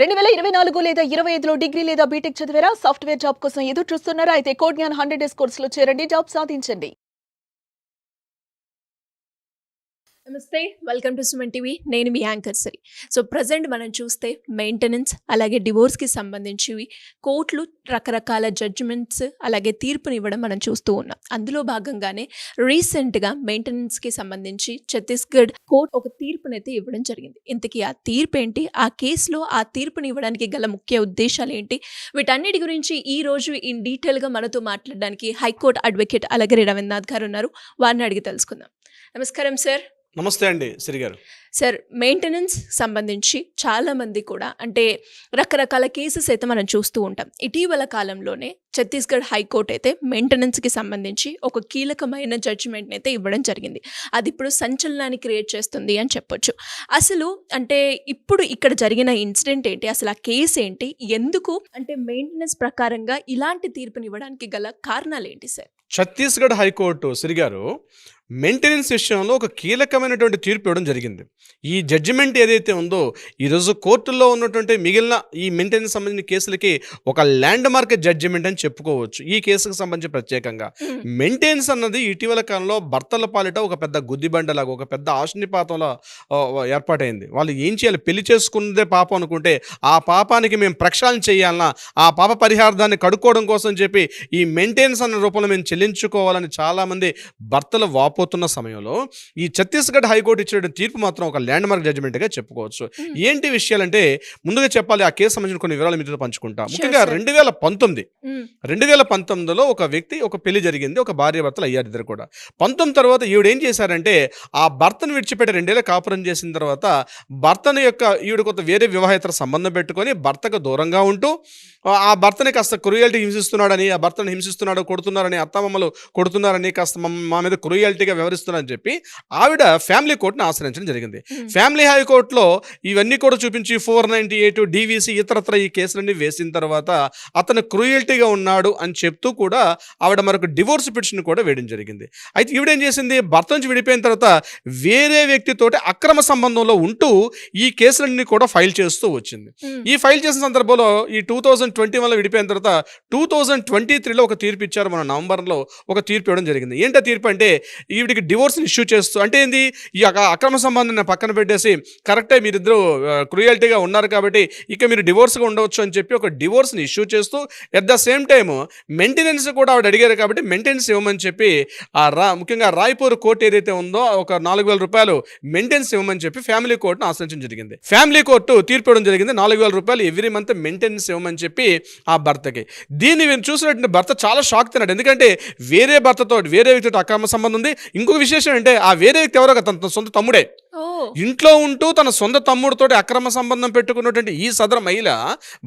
2024 లేదా 25లో డిగ్రీ లేదా బీటెక్ చదివారా? సాఫ్ట్‌వేర్ జాబ్ కోసం ఎదురు చూస్తున్నారా? అయితే కోడ్ జ్ఞాన్ 100 డేస్ కోర్సులో చేరండి, జాబ్ సాధించండి. నమస్తే, వెల్కమ్ టు సుమన్ టీవీ. నేను మీ యాంకర్ సిరి. సో ప్రజెంట్ మనం చూస్తే మెయింటెనెన్స్ అలాగే డివోర్స్కి సంబంధించి కోర్టులు రకరకాల జడ్జిమెంట్స్ అలాగే తీర్పుని ఇవ్వడం మనం చూస్తూ ఉన్నాం. అందులో భాగంగానే రీసెంట్గా మెయింటెనెన్స్కి సంబంధించి ఛత్తీస్గఢ్ కోర్టు ఒక తీర్పునైతే ఇవ్వడం జరిగింది. ఇంతకీ ఆ తీర్పు ఏంటి, ఆ కేసులో ఆ తీర్పుని ఇవ్వడానికి గల ముఖ్య ఉద్దేశాలు ఏంటి, వీటన్నిటి గురించి ఈ రోజు ఇన్ డీటెయిల్గా మనతో మాట్లాడడానికి హైకోర్టు అడ్వకేట్ అలగిరి రవీంద్రనాథ్ గారు ఉన్నారు. వారిని అడిగి తెలుసుకుందాం. నమస్కారం సార్. నమస్తే అండి సిరి గారు. సార్, మెయింటెనెన్స్ సంబంధించి చాలామంది కూడా అంటే రకరకాల కేసెస్ అయితే మనం చూస్తూ ఉంటాం. ఇటీవల కాలంలోనే ఛత్తీస్గఢ్ హైకోర్టు అయితే మెయింటెనెన్స్కి సంబంధించి ఒక కీలకమైన జడ్జిమెంట్ని అయితే ఇవ్వడం జరిగింది. అది ఇప్పుడు సంచలనాన్ని క్రియేట్ చేస్తుంది అని చెప్పొచ్చు. అసలు అంటే ఇప్పుడు ఇక్కడ జరిగిన ఇన్సిడెంట్ ఏంటి, అసలు ఆ కేసు ఏంటి, ఎందుకు అంటే మెయింటెనెన్స్ ప్రకారంగా ఇలాంటి తీర్పుని ఇవ్వడానికి గల కారణాలు ఏంటి సార్? ఛత్తీస్గఢ్ హైకోర్టు సిరి గారు మెయింటెనెన్స్ విషయంలో ఒక కీలకమైనటువంటి తీర్పు ఇవ్వడం జరిగింది. ఈ జడ్జిమెంట్ ఏదైతే ఉందో ఈరోజు కోర్టుల్లో ఉన్నటువంటి మిగిలిన ఈ మెయింటెనెన్స్ సంబంధించిన కేసులకి ఒక ల్యాండ్ మార్క్ జడ్జిమెంట్ అని చెప్పుకోవచ్చు. ఈ కేసుకు సంబంధించి ప్రత్యేకంగా మెయింటెనెన్స్ అన్నది ఇటీవల కాలంలో భర్తల పాలిట ఒక పెద్ద గుద్దిబండలాగా, ఒక పెద్ద ఆశనిపాతంలో ఏర్పాటైంది. వాళ్ళు ఏం చేయాలి, పెళ్లి చేసుకున్నదే పాపం అనుకుంటే ఆ పాపానికి మేము ప్రక్షాళన చేయాలన్నా, ఆ పాప పరిహారాన్ని కడుక్కోవడం కోసం చెప్పి ఈ మెయింటెనెన్స్ అన్న రూపంలో మేము చెల్లించుకోవాలని చాలామంది భర్తలు వాపోతున్న సమయంలో ఈ ఛత్తీస్గఢ్ హైకోర్టు ఇచ్చిన తీర్పు మాత్రం ఒక ల్యాండ్ మార్క్ జడ్జిమెంట్గా చెప్పుకోవచ్చు. ఏంటి విషయాలంటే ముందుగా చెప్పాలి, ఆ కేసు సంబంధించిన కొన్ని వివరాలు మీతో పంచుకుంటా. ముఖ్యంగా 2019లో ఒక వ్యక్తి ఒక పెళ్లి జరిగింది, ఒక భార్య భర్తలు అయ్యారు ఇద్దరు కూడా. 19 తర్వాత ఈవిడ ఏం చేశారంటే ఆ భర్తను విడిచిపెట్టి 2 ఏళ్ళ కాపురం చేసిన తర్వాత భర్తను ఈవిడ కొంత వేరే వివాహేతర సంబంధం పెట్టుకొని భర్తకు దూరంగా ఉంటూ ఆ భర్తని కాస్త క్రూయల్టీ హింసిస్తున్నాడని, ఆ భర్తను హింసిస్తున్నాడు, కొడుతున్నారని, అత్తమామలు కొడుతున్నారని, కాస్త మా మీద క్రూయల్టీగా వ్యవహరిస్తున్నారని చెప్పి ఆవిడ ఫ్యామిలీ కోర్టును ఆశ్రయించడం జరిగింది. ఫ్యామిలీ హైకోర్టులో ఇవన్నీ కూడా చూపించి 498 DVC ఇతరత్ర ఈ కేసులన్నీ వేసిన తర్వాత అతను క్రూయల్టీగా ఉన్నాడు అని చెప్తూ కూడా ఆవిడ మరొక డివోర్స్ పిటిషన్ కూడా వేయడం జరిగింది. అయితే ఈవిడేం చేసింది, భర్త నుంచి విడిపోయిన తర్వాత వేరే వ్యక్తితోటి అక్రమ సంబంధంలో ఉంటూ ఈ కేసులన్నీ కూడా ఫైల్ చేస్తూ వచ్చింది. ఈ ఫైల్ చేసిన సందర్భంలో ఈ 2021లో విడిపోయిన తర్వాత 2023లో ఒక తీర్పు ఇచ్చారు. మన నవంబర్లో ఒక తీర్పు ఇవ్వడం జరిగింది. ఏంటో తీర్పు అంటే ఈవిడికి డివోర్స్ని ఇష్యూ చేస్తూ, అంటే ఏంది, ఈ అక్రమ సంబంధాన్ని పక్కన పెట్టేసి కరెక్టే మీరిద్దరూ క్రూయల్టీగా ఉన్నారు కాబట్టి ఇక మీరు డివోర్స్గా ఉండవచ్చు అని చెప్పి ఒక డివోర్స్ని ఇష్యూ చేస్తూ at the same time maintenance కూడా ఆవిడ అడిగారు కాబట్టి మెయింటెనెన్స్ ఇవ్వమని చెప్పి ముఖ్యంగా రాయ్పూర్ కోర్టు ఏదైతే ఉందో ఒక 4,000 రూపాయలు మెయింటెనెన్స్ ఇవ్వమని చెప్పి ఫ్యామిలీ కోర్టును ఆశ్రయించడం జరిగింది. ఫ్యామిలీ కోర్టు తీర్పు ఇవ్వడం జరిగింది. 4,000 రూపాయలు ఎవ్రీ మంత్ మెయింటెనెన్స్ ఇవ్వమని చెప్పి ఆ భర్తకి. దీన్ని చూసినట్టు భర్త చాలా షాక్ తిన్నాడు. ఎందుకంటే వేరే భర్తతో వేరే వ్యక్తితో అక్రమ సంబంధం ఉంది. ఇంకొక విశేషం అంటే ఆ వేరే వ్యక్తి ఎవరో తన సొంత తమ్ముడే. ఇంట్లో ఉంటూ తన సొంత తమ్ముడితో అక్రమ సంబంధం పెట్టుకున్నటువంటి ఈ సదర మహిళ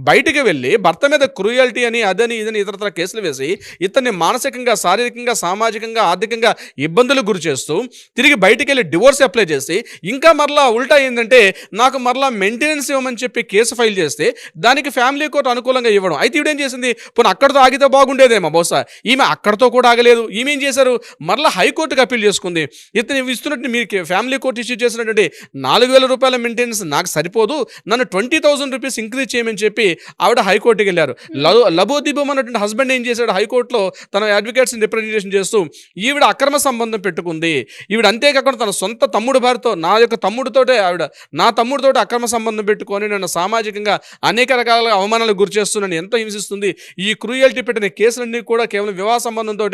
బయటికి వెళ్ళి భర్త మీద క్రూయల్టీ అని అదని ఇదని ఇతరత్ర కేసులు వేసి ఇతన్ని మానసికంగా, శారీరకంగా, సామాజికంగా, ఆర్థికంగా ఇబ్బందులు గురి చేస్తూ తిరిగి బయటికి వెళ్ళి డివోర్స్ అప్లై చేసి ఇంకా మరలా ఉల్టా ఏంటంటే నాకు మరలా మెయింటెనెన్స్ ఇవ్వమని చెప్పి కేసు ఫైల్ చేస్తే దానికి ఫ్యామిలీ కోర్టు అనుకూలంగా ఇవ్వడం. అయితే ఈవిడేం చేసింది, పోనీ అక్కడితో ఆగితే బాగుండేదేమో, బహుశా ఈమె అక్కడితో కూడా ఆగలేదు. ఈమె ఏం చేశారు, మరలా హైకోర్టుకి అప్పీల్ చేసుకుంది. ఇతను ఇస్తున్నట్టు మీరు ఫ్యామిలీ కోర్టు ఇష్యూ చేసినటువంటి 4,000 రూపాయల మెయింటెనెన్స్ నాకు సరిపోదు, నన్ను 20,000 రూపీస్ ఇంక్రీజ్ చేయమని చెప్పి ఆవిడ హైకోర్టుకి వెళ్ళారు. లబోదిబం అన్నటువంటి హస్బెండ్ ఏం చేశాడు, హైకోర్టులో తన అడ్వకేట్స్ని రిప్రజెంటేషన్ చేస్తూ ఈవిడ అక్రమ సంబంధం పెట్టుకుంది, ఈవిడ అంతేకాకుండా తన సొంత తమ్ముడు భార్యతో, నా తమ్ముడితోటి అక్రమ సంబంధం పెట్టుకొని నన్ను సామాజికంగా అనేక రకాల అవమానాలకు గురి చేస్తున్నాను, ఎంతో హింసిస్తుంది, ఈ క్రూయల్టీ పెట్టిన కేసులన్నీ కూడా కేవలం వివాహ సంబంధంతో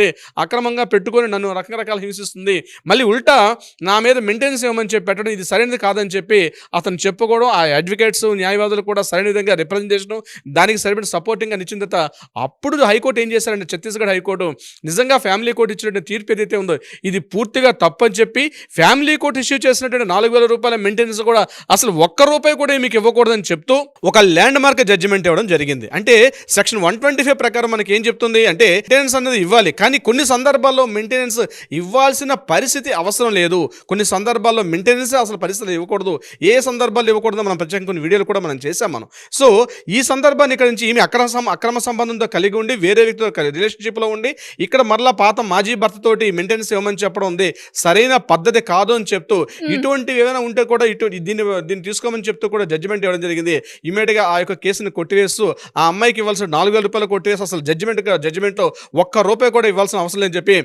అక్రమంగా పెట్టుకొని నన్ను రకరకాల హింసిస్తుంది, మళ్ళీ ఉల్టా నా మీద మెయింటెనెన్స్ ఇవ్వమని చెప్పి పెట్టడం ఇది సరైనది కాదని చెప్పి అతను చెప్పుకోవడం, ఆ అడ్వకేట్స్ న్యాయవాదులు కూడా సరైన విధంగా రిప్రజెంటేషన్ దానికి సరిపడిన సపోర్టింగ్గా నిచ్చిన తర్వాత అప్పుడు హైకోర్టు ఏం చేశారంటే ఛత్తీస్గఢ్ హైకోర్టు నిజంగా ఫ్యామిలీ కోర్టు ఇచ్చినటువంటి తీర్పు ఏదైతే ఉందో ఇది పూర్తిగా తప్పని చెప్పి ఫ్యామిలీ కోర్టు ఇష్యూ చేసినటువంటి 4,000 రూపాయల మెయింటెనెన్స్ కూడా అసలు ₹1 కూడా మీకు ఇవ్వకూడదని చెప్తూ ఒక ల్యాండ్ మార్క్ జడ్జిమెంట్ ఇవ్వడం జరిగింది. అంటే సెక్షన్ 125 ప్రకారం మనకి ఏం చెప్తుంది అంటే మెయింటెనెన్స్ అనేది ఇవ్వాలి, కానీ కొన్ని సందర్భాల్లో మెయింటెనెన్స్ ఇవ్వాల్సిన పరిస్థితి అవసరం లేదు. కొన్ని సందర్భాల్లో మెయింటెనెన్స్ మెయింటెనెన్స్ అసలు పరిస్థితులు ఇవ్వకూడదు, ఏ సందర్భాలు ఇవ్వకూడదు మనం ప్రత్యేకంగా కొన్ని వీడియోలు కూడా మనం చేసాం మనం. సో ఈ సందర్భాన్ని ఇక్కడ నుంచి ఈమె అక్రమ సంబంధంతో కలిగి ఉండి వేరే వ్యక్తితో రిలేషన్షిప్లో ఉండి ఇక్కడ మరలా పాత మాజీ భర్తతోటి మెయింటెనెన్స్ ఇవ్వమని చెప్పడం ఉంది సరైన పద్ధతి కాదు అని చెప్తూ ఇటువంటివి ఏమైనా ఉంటే కూడా దీన్ని తీసుకోమని చెప్తూ కూడా జడ్జిమెంట్ ఇవ్వడం జరిగింది. ఇమీడియట్గా ఆ యొక్క కేసుని కొట్టివేస్తూ ఆ అమ్మాయికి ఇవ్వాల్సిన 4,000 రూపాయలు కొట్టివేసి అసలు జడ్జిమెంట్లో ₹1 కూడా ఇవ్వాల్సిన అవసరం లేదని చెప్పి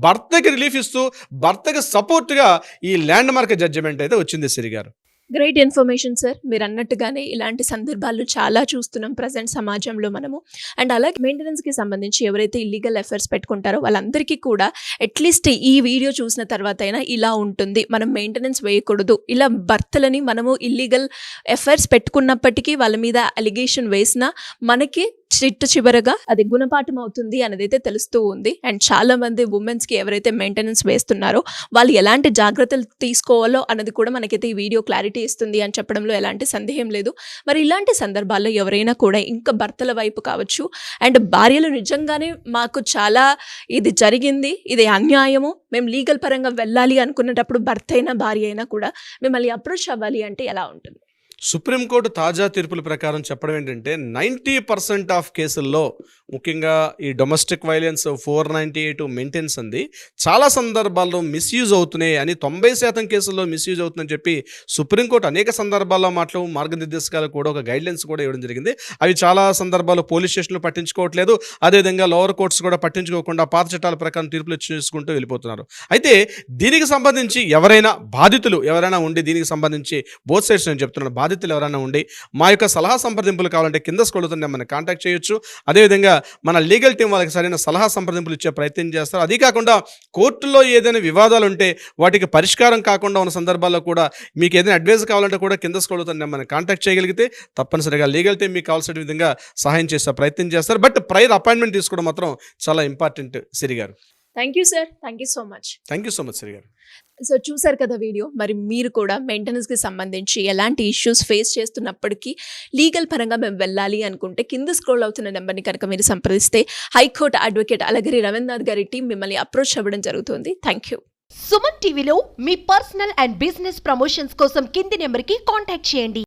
భర్తకి రిలీఫ్ ఇస్తూ భర్తకి సపోర్ట్గా ఈ ల్యాండ్ మార్క్ జడ్జిమెంట్ అయితే వచ్చింది సిరి గారు. Great information sir. మీరు అన్నట్టుగానే ఇలాంటి సందర్భాలు చాలా చూస్తున్నాం ప్రజెంట్ సమాజంలో మనము. అండ్ అలాగే మెయింటెనెన్స్కి సంబంధించి ఎవరైతే ఇల్లీగల్ అఫైర్స్ పెట్టుకుంటారో వాళ్ళందరికీ కూడా అట్లీస్ట్ ఈ వీడియో చూసిన తర్వాత అయినా ఇలా ఉంటుంది, మనం మెయింటెనెన్స్ వేయకూడదు, ఇలా భర్తలని మనము ఇల్లీగల్ అఫైర్స్ పెట్టుకున్నప్పటికీ వాళ్ళ మీద అలిగేషన్ వేసినా మనకి చివరగా అది గుణపాఠం అవుతుంది అనేదైతే తెలుస్తూ ఉంది. అండ్ చాలా మంది ఉమెన్స్కి ఎవరైతే మెయింటెనెన్స్ వేస్తున్నారో వాళ్ళు ఎలాంటి జాగ్రత్తలు తీసుకోవాలో అన్నది కూడా మనకైతే ఈ వీడియో క్లారిటీ ఇస్తుంది అని చెప్పడంలో ఎలాంటి సందేహం లేదు. మరి ఇలాంటి సందర్భాల్లో ఎవరైనా కూడా ఇంకా భర్తల వైపు కావచ్చు అండ్ భార్యలు నిజంగానే మాకు చాలా ఇది జరిగింది, ఇది అన్యాయము, మేము లీగల్ పరంగా వెళ్ళాలి అనుకున్నప్పుడు భర్త అయినా భార్య అయినా కూడా మిమ్మల్ని అప్రోచ్ అవ్వాలి అంటే ఎలా ఉంటుంది? సుప్రీంకోర్టు తాజా తీర్పుల ప్రకారం చెప్పడం ఏంటంటే 90% ఆఫ్ కేసుల్లో ముఖ్యంగా ఈ డొమెస్టిక్ వైలెన్స్ 498 మెయింటెనెన్స్ అంది చాలా సందర్భాల్లో మిస్యూజ్ అవుతున్నాయి అని 90% కేసుల్లో మిస్యూజ్ అవుతుందని చెప్పి సుప్రీంకోర్టు అనేక సందర్భాల్లో మార్గనిర్దేశకాలు కూడా ఒక గైడ్లైన్స్ కూడా ఇవ్వడం జరిగింది. అవి చాలా సందర్భాల్లో పోలీస్ స్టేషన్లు పట్టించుకోవట్లేదు, అదేవిధంగా లోవర్ కోర్ట్స్ కూడా పట్టించుకోకుండా పాత చట్టాల ప్రకారం తీర్పులు చేసుకుంటూ వెళ్ళిపోతున్నారు. అయితే దీనికి సంబంధించి బాధితులు ఎవరైనా ఉండి దీనికి సంబంధించి బోత్ సైడ్స్ నేను చెప్తున్నాను, బాధితులు ఎవరైనా ఉండి మా యొక్క సలహా సంప్రదింపులు కావాలంటే కింద స్క్రోల్ మనం కాంటాక్ట్ చేయొచ్చు. అదేవిధంగా మన లీగల్ టీం వాళ్ళకి సరైన సలహా సంప్రదింపులు ఇచ్చే ప్రయత్నం చేస్తారు. అది కాకుండా కోర్టులో ఏదైనా వివాదాలు ఉంటే వాటికి పరిష్కారం కాకుండా ఉన్న సందర్భాల్లో కూడా మీకు ఏదైనా అడ్వైస్ కావాలంటే కూడా కింద స్క్రోల్ మనం కాంటాక్ట్ చేయగలిగితే తప్పనిసరిగా లీగల్ టీం మీకు కావాల్సిన విధంగా సహాయం చేసే ప్రయత్నం చేస్తారు. బట్ ప్రైర్ అపాయింట్మెంట్ తీసుకోవడం మాత్రం చాలా important Siri garu. Thank you sir, thank you so much. Thank you so much Siri garu. So చూసారు కదా వీడియో. మరి మీరు కూడా మెయింటెనెన్స్కి సంబంధించి ఎలాంటి ఇష్యూస్ ఫేస్ చేస్తున్నప్పటికీ లీగల్ పరంగా మేము వెళ్ళాలి అనుకుంటే కింద స్క్రోల్ అవుతున్న నెంబర్ని కనుక మీరు సంప్రదిస్తే హైకోర్టు అడ్వకేట్ అలగిరి రవీంద్రనాథ్ గారి టీం మిమ్మల్ని అప్రోచ్ అవ్వడం జరుగుతుంది. Thank you. సుమన్ టీవీలో మీ పర్సనల్ అండ్ బిజినెస్ ప్రమోషన్స్ కోసం కింది నెంబర్కి కాంటాక్ట్ చేయండి.